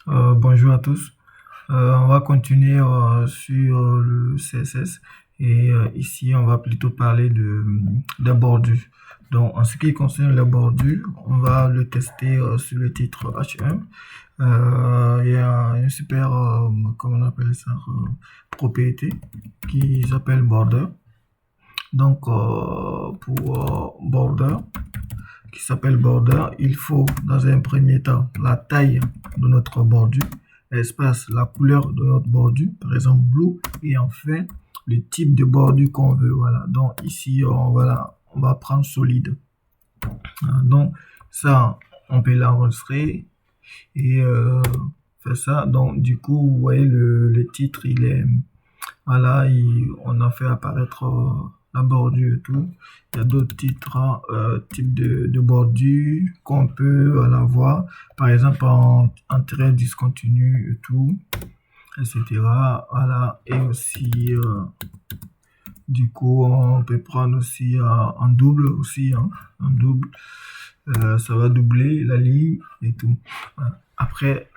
Bonjour à tous. On va continuer sur le CSS et ici on va plutôt parler de bordure. Donc en ce qui concerne la bordure, on va le tester sur le titre H1. Il y a une super, comment on appelle ça, propriété qui s'appelle border. Donc pour border, qui s'appelle border, il faut dans un premier temps la taille de notre bordure, espace la couleur de notre bordure, par exemple blue, et enfin le type de bordure qu'on veut. Voilà. Donc ici, on va prendre solide. Donc ça, on peut l'enregistrer et faire ça. Donc du coup, vous voyez le titre, il est voilà, on a fait apparaître la bordure et tout. Il y a d'autres titres, types de bordure qu'on peut voir. Par exemple, en trait discontinu et tout, etc. Voilà. Et aussi, du coup, on peut prendre aussi en double aussi, hein, en double. Ça va doubler la ligne et tout. Voilà. Après,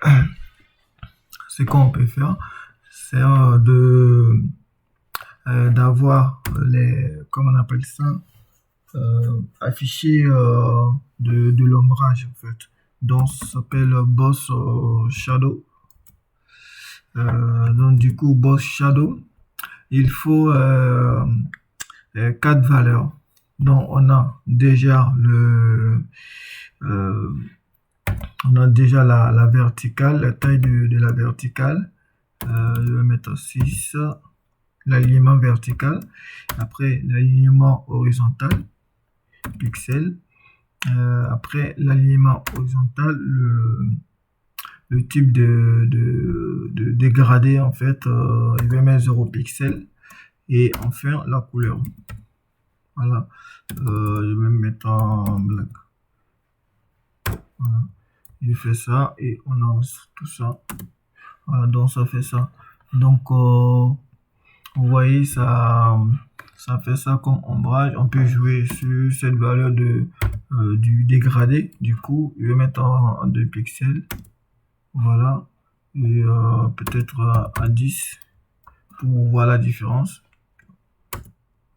ce qu'on peut faire, c'est d'avoir comment on appelle ça, afficher de l'ombrage en fait. Donc ça s'appelle Boss Shadow. Donc du coup Boss Shadow, il faut quatre valeurs. Donc euh, on a déjà la verticale, la taille de la verticale. Je vais mettre 6, l'alignement vertical, après l'alignement horizontal, pixel, après l'alignement horizontal, le type de dégradé en fait, je vais mettre 0 pixel, et enfin la couleur. Voilà, je vais mettre en black. Voilà, je fais ça et on enregistre tout ça. Voilà, donc ça fait ça. Donc vous voyez, ça fait ça comme ombrage. On peut jouer sur cette valeur du dégradé. Du coup, je vais mettre en 2 pixels. Voilà. Et peut-être à 10 pour voir la différence.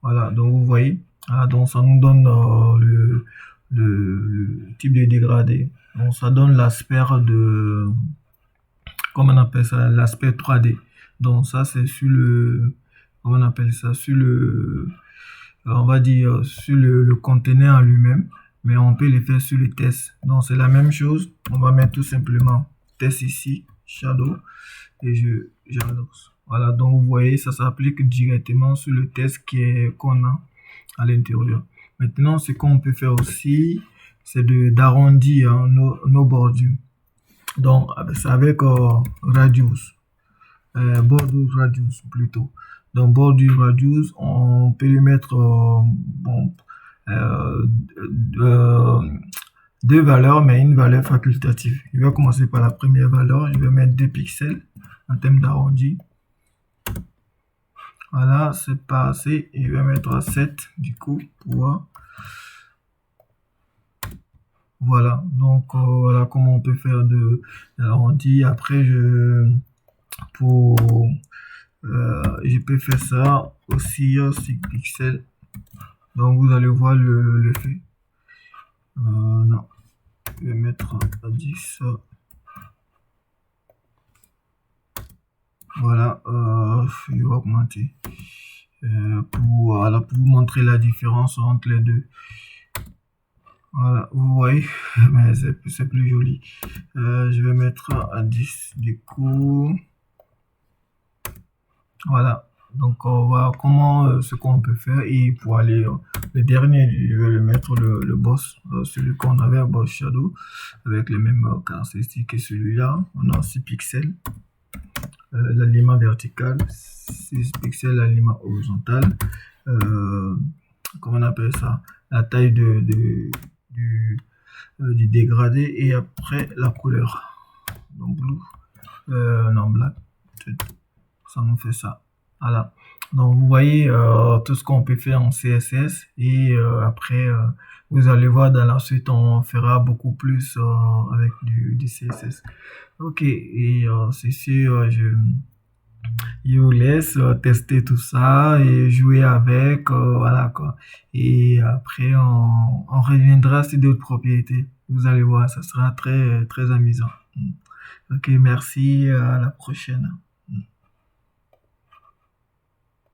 Voilà. Donc, vous voyez. Ah, donc, ça nous donne le type de dégradé. Donc, ça donne l'aspect comment on appelle ça, l'aspect 3D. Donc, ça, c'est sur comment on appelle ça, sur on va dire, sur le conteneur en lui-même, mais on peut le faire sur le test. Donc, c'est la même chose. On va mettre tout simplement test ici, shadow, et j'annonce. Voilà, donc vous voyez, ça s'applique directement sur le test qu'on a à l'intérieur. Maintenant, ce qu'on peut faire aussi, c'est d'arrondir nos bordures. Donc, c'est avec radius, border radius plutôt. Donc, border radius, on peut lui mettre bon, euh, euh, deux valeurs, mais une valeur facultative. Je vais commencer par la première valeur. Je vais mettre 2 pixels en termes d'arrondi. Voilà, c'est pas assez. Je vais mettre 7 du coup pour voilà. Donc voilà comment on peut faire de l'arrondi. Après, pour je peux faire ça aussi 6 pixels. Donc vous allez voir le fait. Non, je vais mettre à 10. Voilà, je vais augmenter pour vous montrer la différence entre les deux. Voilà, vous voyez, mais c'est plus joli. Je vais mettre à 10 du coup. Voilà, donc on va comment ce qu'on peut faire, et pour aller le dernier, je vais le mettre le boss, celui qu'on avait, boss shadow, avec les mêmes caractéristiques que celui-là. On a 6 pixels. L'alignement vertical, 6 pixels, l'alignement horizontal, comment on appelle ça, la taille du dégradé, et après la couleur. Donc blue, non black, ça nous fait ça. Voilà. Donc, vous voyez tout ce qu'on peut faire en CSS et après, vous allez voir dans la suite, on fera beaucoup plus avec du CSS. Ok, et c'est sûr, je vous laisse tester tout ça et jouer avec, voilà quoi. Et après, on reviendra sur d'autres propriétés. Vous allez voir, ça sera très, très amusant. Ok, merci, à la prochaine.